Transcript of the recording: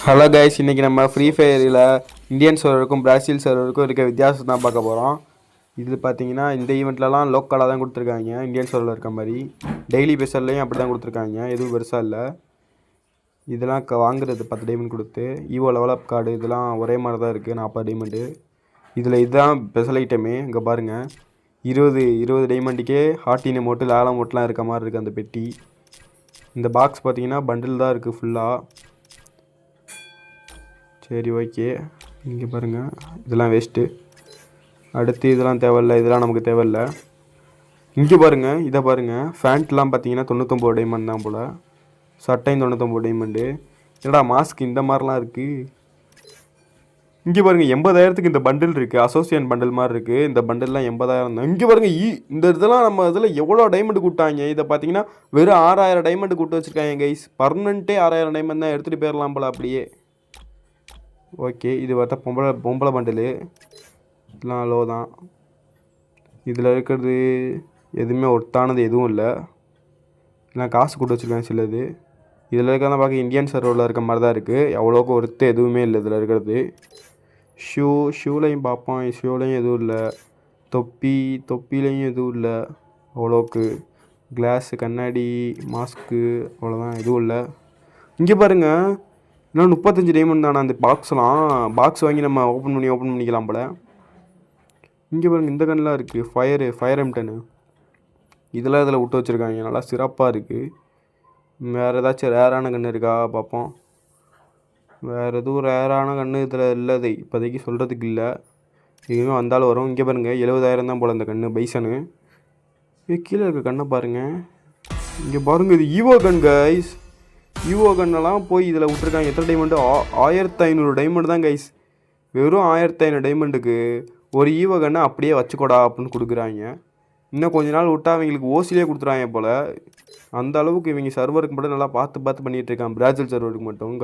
Hello guys, இன்றைக்கி நம்ம free ஃபயரில் இந்தியன் சர்வருக்கும் பிரேசில் சர்வருக்கும் இருக்க வித்தியாசம் தான் பார்க்க போகிறோம். இதில் பார்த்தீங்கன்னா இந்த ஈவெண்ட்லலாம் லோக்கலாக தான் கொடுத்துருக்காங்க. இந்தியன் சர்வரில் இருக்க மாதிரி டெய்லி பேசர்லேயும் அப்படி தான் கொடுத்துருக்காங்க. எதுவும் பெருசாக இல்லை. இதெல்லாம் வாங்குறது 10 டைமண்ட் கொடுத்து ஈவோ லெவல் அப் கார்டு இதெல்லாம் ஒரே மாதிரி தான் இருக்குது. 40 டைமண்டு. இதில் இதுதான் ஸ்பெஷல் ஐட்டமே. இங்கே பாருங்கள், 20 டைமண்டுக்கே ஹார்டின் மோட்டு லால மோட்டெலாம் இருக்க மாதிரி இருக்குது அந்த பெட்டி. இந்த பாக்ஸ் பார்த்தீங்கன்னா பண்டில் தான் இருக்குது ஃபுல்லாக. சரி, ஓகே. இங்கே பாருங்கள், இதெல்லாம் வேஸ்ட்டு. அடுத்து இதெல்லாம் தேவையில்லை, இதெல்லாம் நமக்கு தேவையில்லை. இங்கே பாருங்கள், இதை பாருங்கள், ஃபேண்ட்லாம் பார்த்தீங்கன்னா 99 டைமண்ட் தான் போல். சட்டையும் 99 டைமண்டு. என்னடா மாஸ்க் இந்த மாதிரிலாம் இருக்குது. இங்கே பாருங்கள், 80,000க்கு இந்த பண்டில் இருக்குது. அசோசியன் பண்டில் மாதிரி இருக்குது. இந்த பண்டில்லாம் 80,000 தான். இங்கே பாருங்கள், இந்த இதெல்லாம் நம்ம இதில் எவ்வளோ டைமண்ட் கூட்டாங்க. இதை பார்த்தீங்கன்னா வெறும் 6,000 டைமண்ட் கூட்டு வச்சுருக்காங்க கைஸ். பர்மனெண்ட்டே 6,000 டைமண்ட் தான். எடுத்துகிட்டு போயிடலாம் போல் அப்படியே. ஓகே, இது பார்த்தா பொம்பளை பண்டிலு. இதெல்லாம் லோ தான். இதில் இருக்கிறது எதுவுமே ஒர்த்தானது எதுவும் இல்லை. இதெல்லாம் காசு கொடுத்து வச்சுருக்காங்க சிலது. இதில் இருக்கிறதெல்லாம் பார்க்க இந்தியன் சர்வரில் இருக்க மாதிரி தான் இருக்குது. எவ்வளோக்கு ஒர்த்து எதுவுமே இல்லை இதில் இருக்கிறது. ஷூலையும் பார்ப்போம். ஷூலையும் எதுவும் இல்லை. தொப்பிலையும் எதுவும் இல்லை அவ்வளோக்கு. கிளாஸு, கண்ணாடி, மாஸ்க்கு அவ்வளோதான், எதுவும் இல்லை. இங்கே பாருங்கள், இன்னும் 35 டைமண்ட் தானே அந்த பாக்ஸ்லாம். பாக்ஸ் வாங்கி நம்ம ஓப்பன் பண்ணிக்கலாம் போல். இங்கே பாருங்கள், இந்த கண்ணெலாம் இருக்குது. ஃபயர் M10 இதெல்லாம் இதில் விட்டு வச்சுருக்காங்க. நல்லா சிறப்பாக இருக்குது. வேறு ஏதாச்சும் ரேரான கன்று இருக்கா பார்ப்போம். வேறு எதுவும் ரேரான கன்று இதில் இல்லை. இப்போதைக்கு சொல்கிறதுக்கு இல்லை. எதுவுமே வந்தாலும் வரும். இங்கே பாருங்கள், 70,000 தான் போல் இந்த கன்று பைசனு. கீழே இருக்க கண்ணை பாருங்கள். இங்கே பாருங்கள், இது ஈவோ கன் கைஸ். ஈவோ கன்னெல்லாம் போய் இதில் விட்ருக்காங்க. எத்தனை டைமண்டு? 1500 டைமண்ட் தான் கைஸ். வெறும் 1500 டைமண்டுக்கு ஒரு ஈவோ கன்னை அப்படியே வச்சுக்கூடா அப்படின்னு கொடுக்குறாங்க. இன்னும் கொஞ்ச நாள் விட்டா அவங்களுக்கு ஓசிலே கொடுத்துறாங்க போல். அந்த அளவுக்கு இவங்க சர்வருக்கு மட்டும் நல்லா பார்த்து பண்ணிகிட்டு இருக்காங்க. பிரேசில் சர்வருக்கு மட்டும்.